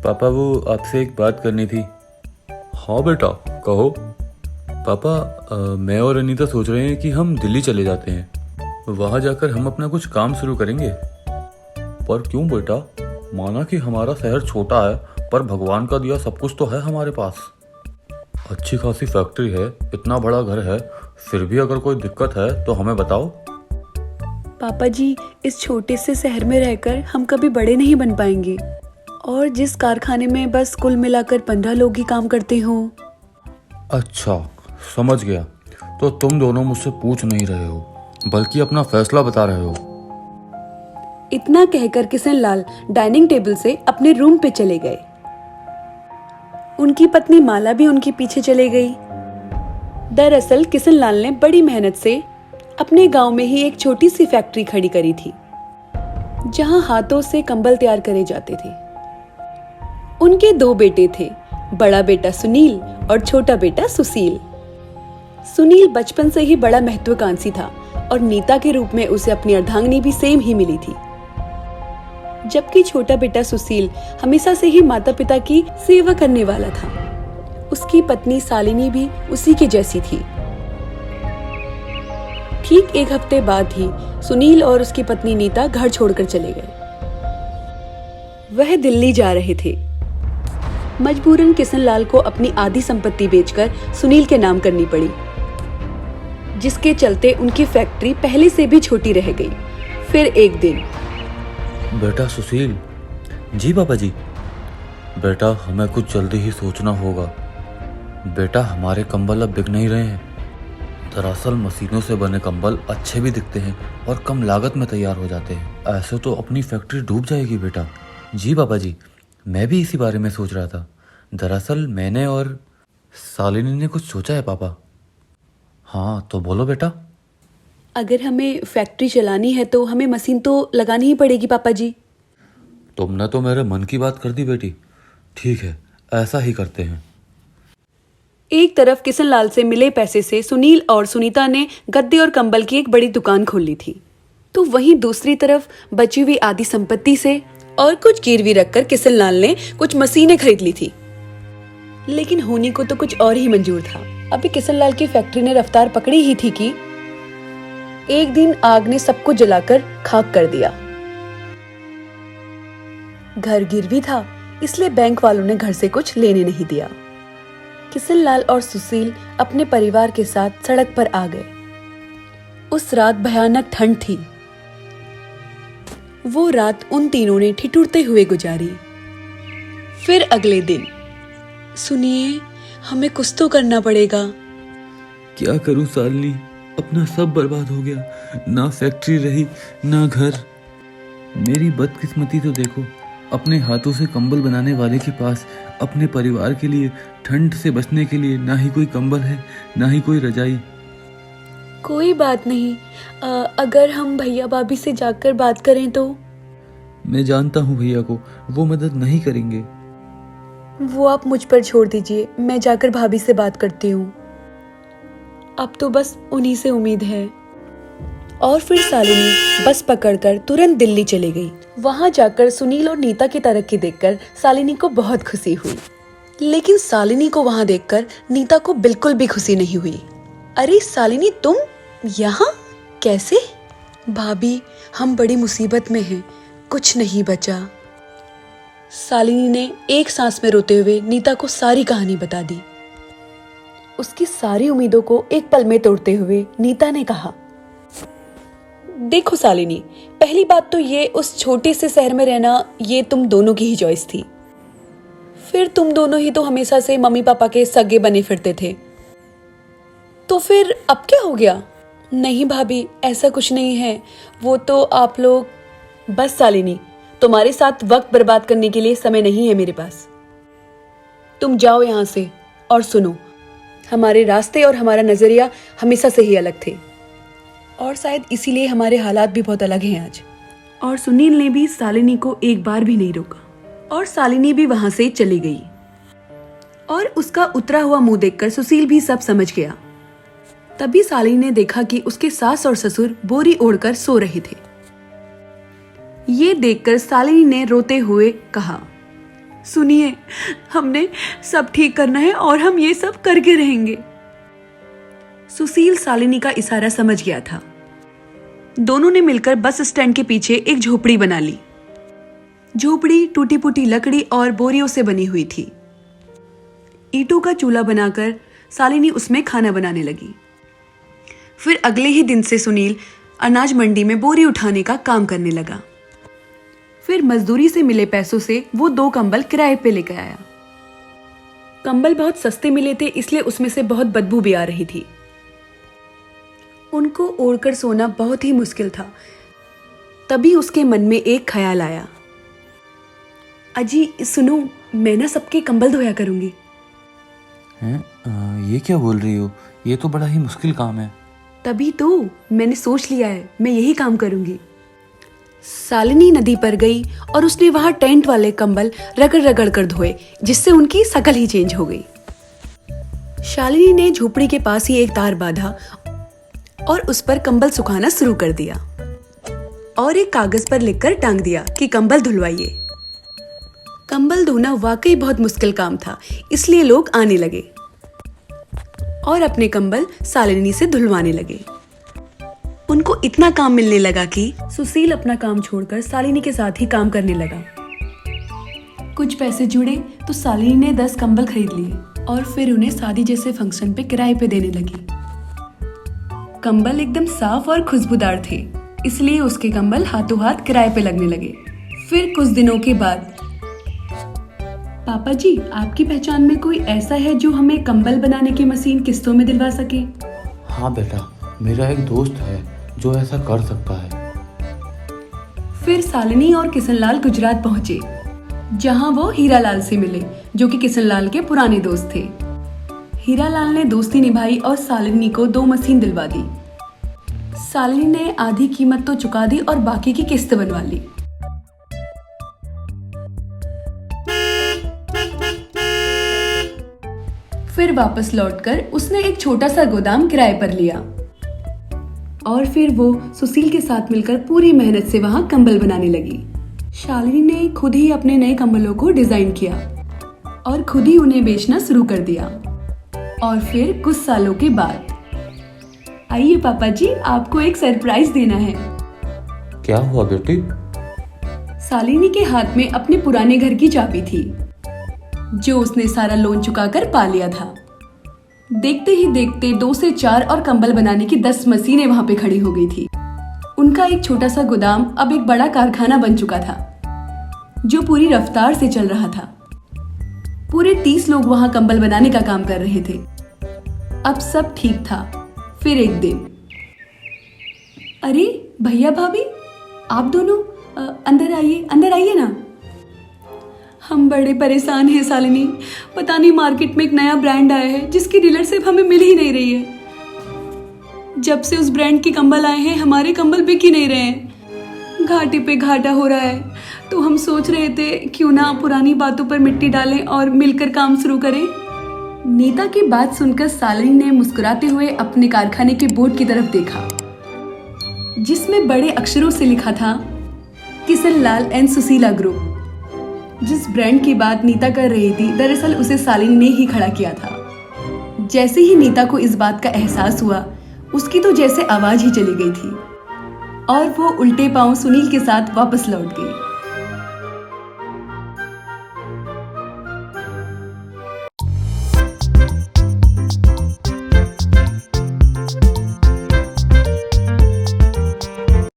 पापा वो आपसे एक बात करनी थी। हाँ बेटा कहो। पापा मैं और अनीता सोच रहे हैं कि हम दिल्ली चले जाते हैं। वहाँ जाकर हम अपना कुछ काम शुरू करेंगे। पर क्यों बेटा? माना कि हमारा शहर छोटा है, पर भगवान का दिया सब कुछ तो है हमारे पास। अच्छी खासी फैक्ट्री है, इतना बड़ा घर है, फिर भी अगर कोई दिक्कत है तो हमें बताओ। पापा जी, इस छोटे से शहर में रहकर हम कभी बड़े नहीं बन पाएंगे। और जिस कारखाने में बस कुल मिलाकर 15 लोग ही काम करते हों। अच्छा समझ गया। तो तुम दोनों मुझसे पूछ नहीं रहे हो, बल्कि अपना फैसला बता रहे हो। इतना कहकर किशन लाल डाइनिंग टेबल से अपने रूम पे चले गए। उनकी पत्नी माला भी उनके पीछे चले गई। दरअसल किशन लाल ने बड़ी मेहनत से अपने गांव में ही एक छोटी सी फैक्ट्री खड़ी करी थी, जहां हाथों से कंबल तैयार करे जाते थे। उनके 2 बेटे थे, बड़ा बेटा सुनील और छोटा बेटा सुशील। सुनील बचपन से ही बड़ा महत्वाकांक्षी था और नीता के रूप में उसे अपनी अर्धांगिनी भी सेम ही मिली थी। जबकि छोटा बेटा सुशील हमेशा से ही माता पिता की सेवा करने वाला था। उसकी पत्नी शालिनी भी उसी के जैसी थी। ठीक 1 हफ्ते बाद ही सुनील और उसकी पत्नी नीता घर छोड़कर चले गए। वह दिल्ली जा रहे थे। मजबूरन किशन लाल को अपनी आधी संपत्ति बेचकर सुनील के नाम करनी पड़ी, जिसके चलते उनकी फैक्ट्री पहले से भी छोटी रह गई। फिर एक दिन, बेटा सुशील। जी पापा जी। बेटा हमें कुछ जल्दी ही सोचना होगा। बेटा हमारे कंबल अब बिक नहीं रहे हैं। दरअसल मशीनों से बने कंबल अच्छे भी दिखते हैं और कम लागत में तैयार हो जाते हैं। ऐसे तो अपनी फैक्ट्री डूब जाएगी बेटा। जी पापा जी, मैं भी इसी बारे में सोच रहा था। दरअसल मैंने और शालिनी ने कुछ सोचा है पापा। हाँ तो बोलो बेटा। अगर हमें फैक्ट्री चलानी है तो हमें मशीन तो लगानी ही पड़ेगी पापा जी। तुमने तो मेरे मन की बात कर दी बेटी। ठीक है, ऐसा ही करते हैं। एक तरफ किशन लाल से मिले पैसे से सुनील और सुनीता ने गद्दे और कंबल की एक बड़ी दुकान खोल ली थी, तो वहीं दूसरी तरफ बची हुई आधी संपत्ति से और कुछ गिरवी रखकर किशन लाल ने कुछ मशीनें खरीद ली थी। लेकिन होनी को तो कुछ और ही मंजूर था। अभी किशन लाल की फैक्ट्री ने रफ्तार पकड़ी ही थी कि एक दिन आग ने सबको जलाकर खाक कर दिया। घर गिरवी था, इसलिए बैंक वालों ने घर से कुछ लेने नहीं दिया। किशन लाल और सुशील अपने परिवार के साथ सड़क पर आ गए। उस रात भयानक ठंड थी। वो रात उन तीनों ने ठिठुरते हुए गुजारी। फिर अगले दिन, सुनिए, हमें कुछ तो करना पड़ेगा। क्या करूं शालिनी, अपना सब बर्बाद हो गया। ना फैक्ट्री रही, ना घर। मेरी बदकिस्मती तो देखो, अपने हाथों से कंबल बनाने वाले के पास अपने परिवार के लिए ठंड से बचने के लिए ना ही कोई कंबल है, ना ही कोई रजाई। कोई बात नहीं, अगर हम भैया भाभी से जाकर बात करें तो? मैं जानता हूँ भैया को, वो मदद नहीं करेंगे। वो आप मुझ पर छोड़ दीजिए, मैं जाकर भाभी से बात करती हूँ। अब तो बस उन्हीं से उम्मीद है। और फिर शालिनी बस पकड़कर तुरंत दिल्ली चली गई। वहां जाकर सुनील और नीता की तरक्की देखकर शालिनी को बहुत खुशी हुई, लेकिन शालिनी को वहां देखकर नीता को बिल्कुल भी खुशी नहीं हुई। अरे शालिनी, तुम यहाँ कैसे? भाभी, हम बड़ी मुसीबत में हैं, कुछ नहीं बचा। शालिनी ने एक सांस में रोते हुए नीता को सारी कहानी बता दी। उसकी सारी उम्मीदों को एक पल में तोड़ते हुए नीता ने कहा, देखो शालिनी, पहली बात तो ये, उस छोटे से शहर में रहना ये तुम दोनों की ही चॉइस थी। फिर तुम दोनों ही तो हमेशा से मम्मी पापा के सगे बने फिरते थे, तो फिर अब क्या हो गया? नहीं भाभी, ऐसा कुछ नहीं है, वो तो आप लोग। बस शालिनी, तुम्हारे साथ वक्त बर्बाद करने के लिए समय नहीं है मेरे पास। तुम जाओ यहाँ से। और सुनो, हमारे रास्ते और हमारा नजरिया हमेशा से ही अलग थे, और शायद इसीलिए हमारे हालात भी बहुत अलग हैं आज। और सुनील ने भी शालिनी को एक बार भी नहीं रोका, और शालिनी भी वहां से चली गई। और उसका उतरा हुआ मुंह देखकर सुशील भी सब समझ गया। तभी शालिनी ने देखा कि उसके सास और ससुर बोरी ओढ़कर सो रहे थे। ये देखकर शालिनी ने रोते हुए कहा, सुनिए, हमने सब ठीक करना है और हम ये सब करके रहेंगे। सुशील शालिनी का इशारा समझ गया था। दोनों ने मिलकर बस स्टैंड के पीछे एक झोपड़ी बना ली। झोपड़ी टूटी फूटी लकड़ी और बोरियों से बनी हुई थी। ईंटों का चूल्हा बनाकर शालिनी उसमें खाना बनाने लगी। फिर अगले ही दिन से सुनील अनाज मंडी में बोरी उठाने का काम करने लगा। फिर मजदूरी से मिले पैसों से वो 2 कंबल किराए पे लेकर आया। कंबल बहुत सस्ते मिले थे, इसलिए उसमें से बहुत बदबू भी आ रही थी। उनको ओढ़कर सोना बहुत ही मुश्किल था। तभी उसके मन में एक ख्याल आया, अजी सुनो, मैं ना सबके कंबल धोया करूंगी। ये क्या बोल रही हो? ये तो बड़ा ही मुश्किल काम है। तभी तो मैंने सोच लिया है, मैं यही काम करूंगी। शालिनी नदी पर गई और उसने वहां टेंट वाले कंबल रगड़ रगड़ कर धोए, जिससे उनकी शक्ल ही चेंज हो गई। शालिनी ने झोपड़ी के पास ही एक तार बांधा और उस पर कंबल सुखाना शुरू कर दिया और एक कागज पर लिखकर टांग दिया कि कंबल धुलवाइए। कंबल धोना वाकई बहुत मुश्किल काम था, इसलिए लोग आने लगे और अपने कंबल शालिनी से धुलवाने लगे। उनको इतना काम मिलने लगा कि सुशील अपना काम छोड़कर शालिनी के साथ ही काम करने लगा। कुछ पैसे जुड़े तो शालिनी ने 10 कंबल खरीद लिए और फिर उन्हें शादी जैसे फंक्शन पे किराए पे देने लगी। कंबल एकदम साफ और खुशबूदार थे, इसलिए उसके कंबल हाथों हाथ किराए पे लगने लगे। फिर कुछ दिनों के बाद, पापा जी, आपकी पहचान में कोई ऐसा है जो हमें कंबल बनाने की मशीन किस्तों में दिलवा सके? हाँ बेटा, मेरा एक दोस्त है जो ऐसा कर सकता है। फिर शालिनी और किशनलाल गुजरात पहुंचे, जहां वो हीरालाल से मिले, जो कि किशनलाल के पुराने दोस्त थे। हीरालाल ने दोस्ती निभाई और शालिनी को 2 मशीन दिलवा दी। शालिनी ने आधी कीमत तो चुका दी और बाकी की किस्त बनवा ली। फिर वापस लौटकर उसने एक छोटा सा गोदाम किराए पर लिया और फिर वो सुशील के साथ मिलकर पूरी मेहनत से वहां कंबल बनाने लगी। शालिनी ने खुद ही अपने नए कंबलों को डिजाइन किया और खुद ही उन्हें बेचना शुरू कर दिया। और फिर कुछ सालों के बाद, आइए पापा जी, आपको एक सरप्राइज देना है। क्या हुआ बेटी? शालिनी के हाथ में अपने पुराने घर की चाबी थी, जो उसने सारा लोन चुकाकर पा लिया था। देखते ही देखते 2 से 4 और कंबल बनाने की 10 मशीनें वहां पे खड़ी हो गई थी। उनका एक छोटा सा गोदाम अब एक बड़ा कारखाना बन चुका था, जो पूरी रफ्तार से चल रहा था। पूरे 30 लोग वहां कंबल बनाने का काम कर रहे थे। अब सब ठीक था। फिर एक दिन, अरे भैया भाभी, आप दोनों अंदर आइए ना। हम बड़े परेशान हैं शालिनी, पता नहीं मार्केट में एक नया ब्रांड आया है जिसकी डीलरशिप हमें मिल ही नहीं रही है। जब से उस ब्रांड के कंबल आए हैं, हमारे कंबल बिक ही नहीं रहे हैं। घाटे पे घाटा हो रहा है, तो हम सोच रहे थे क्यों ना पुरानी बातों पर मिट्टी डालें और मिलकर काम शुरू करें। नीता की बात सुनकर शालिनी ने मुस्कुराते हुए अपने कारखाने के बोर्ड की तरफ देखा, जिसमें बड़े अक्षरों से लिखा था किशनलाल एंड सुशीला ग्रुप। जिस ब्रांड की बात नीता कर रही थी, दरअसल उसे शालिनी ने ही खड़ा किया था। जैसे ही नीता को इस बात का एहसास हुआ, उसकी तो जैसे आवाज ही चली गई थी और वो उल्टे पांव सुनील के साथ वापस लौट गई।